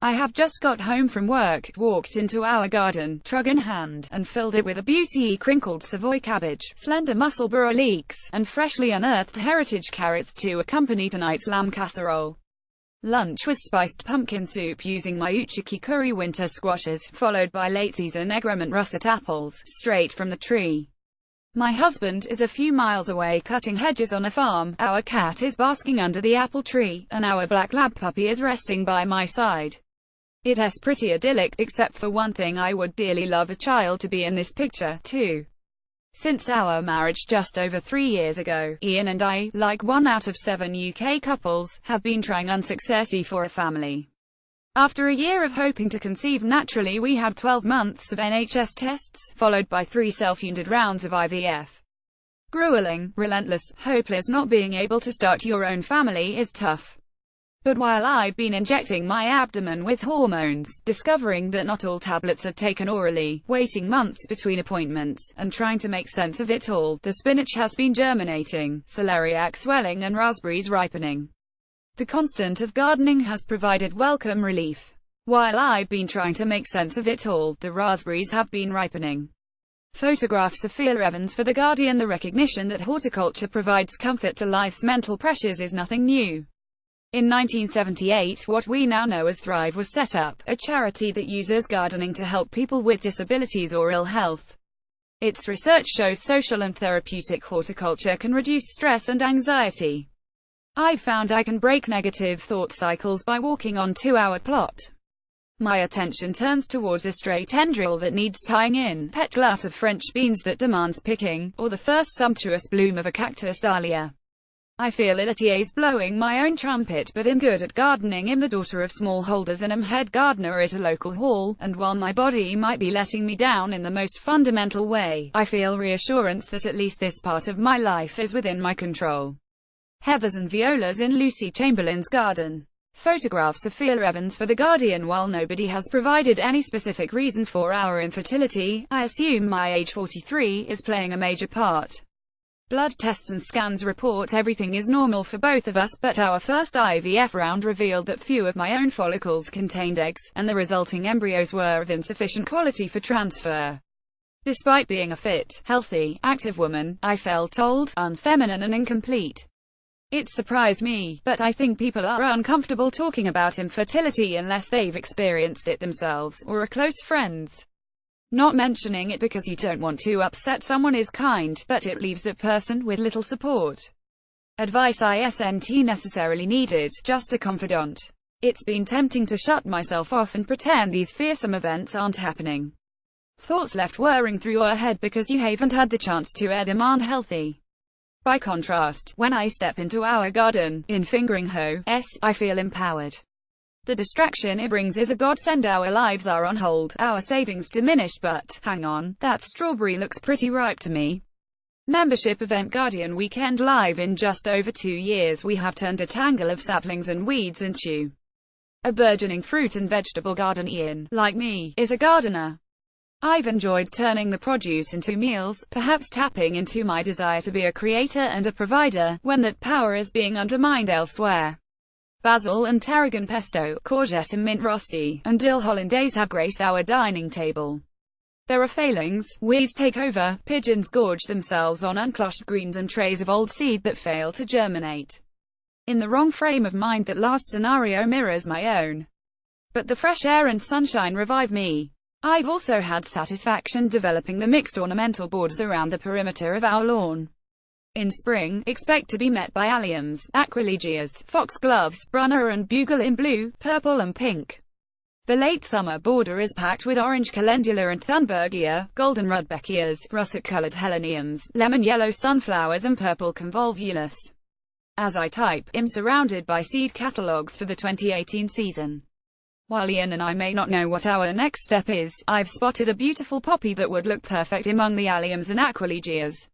I have just got home from work, walked into our garden, trug in hand, and filled it with a beautiy crinkled Savoy cabbage, slender musselburgh leeks, and freshly unearthed heritage carrots to accompany tonight's lamb casserole. Lunch was spiced pumpkin soup using my uchiki curry winter squashes, followed by late-season egremont russet apples, straight from the tree. My husband is a few miles away cutting hedges on a farm, our cat is basking under the apple tree, and our black lab puppy is resting by my side. It's pretty idyllic, except for one thing. I would dearly love a child to be in this picture, too. Since our marriage just over 3 years ago, Ian and I, like 1 out of 7 UK couples, have been trying unsuccessfully for a family. After a year of hoping to conceive naturally, we had 12 months of NHS tests, followed by 3 self-funded rounds of IVF. Grueling, relentless, hopeless. Not being able to start your own family is tough. But while I've been injecting my abdomen with hormones, discovering that not all tablets are taken orally, waiting months between appointments, and trying to make sense of it all, the spinach has been germinating, celeriac swelling and raspberries ripening. The constant of gardening has provided welcome relief. While I've been trying to make sense of it all, the raspberries have been ripening. Photograph Sophia Evans for The Guardian. The recognition that horticulture provides comfort to life's mental pressures is nothing new. In 1978, what we now know as Thrive was set up, a charity that uses gardening to help people with disabilities or ill health. Its research shows social and therapeutic horticulture can reduce stress and anxiety. I've found I can break negative thought cycles by walking on 2-hour plot. My attention turns towards a stray tendril that needs tying in, pet glut of French beans that demands picking, or the first sumptuous bloom of a cactus dahlia. I feel is blowing my own trumpet, but am good at gardening. I'm the daughter of smallholders and am head gardener at a local hall, and while my body might be letting me down in the most fundamental way, I feel reassurance that at least this part of my life is within my control. Heathers and violas in Lucy Chamberlain's garden. Photograph Sophia Evans for The Guardian. While nobody has provided any specific reason for our infertility, I assume my age 43 is playing a major part. Blood tests and scans report everything is normal for both of us, but our first IVF round revealed that few of my own follicles contained eggs, and the resulting embryos were of insufficient quality for transfer. Despite being a fit, healthy, active woman, I felt old, unfeminine and incomplete. It surprised me, but I think people are uncomfortable talking about infertility unless they've experienced it themselves, or are close friends. Not mentioning it because you don't want to upset someone is kind, but it leaves that person with little support. Advice isn't necessarily needed, just a confidant. It's been tempting to shut myself off and pretend these fearsome events aren't happening. Thoughts left whirring through your head because you haven't had the chance to air them unhealthy. By contrast, when I step into our garden, in fingering hoe, I feel empowered. The distraction it brings is a godsend. Our lives are on hold, our savings diminished, but, hang on, that strawberry looks pretty ripe to me. Membership event Guardian Weekend Live. In just over 2 years we have turned a tangle of saplings and weeds into a burgeoning fruit and vegetable garden. Ian, like me, is a gardener. I've enjoyed turning the produce into meals, perhaps tapping into my desire to be a creator and a provider, when that power is being undermined elsewhere. Basil and tarragon pesto, courgette and mint rosti, and dill hollandaise have graced our dining table. There are failings, weeds take over, pigeons gorge themselves on uncloshed greens and trays of old seed that fail to germinate. In the wrong frame of mind, that last scenario mirrors my own. But the fresh air and sunshine revive me. I've also had satisfaction developing the mixed ornamental borders around the perimeter of our lawn. In spring, expect to be met by alliums, aquilegias, foxgloves, brunner and bugle in blue, purple and pink. The late summer border is packed with orange calendula and thunbergia, golden rudbeckias, russet-colored heleniums, lemon yellow sunflowers and purple convolvulus. As I type, I'm surrounded by seed catalogues for the 2018 season. While Ian and I may not know what our next step is, I've spotted a beautiful poppy that would look perfect among the alliums and aquilegias.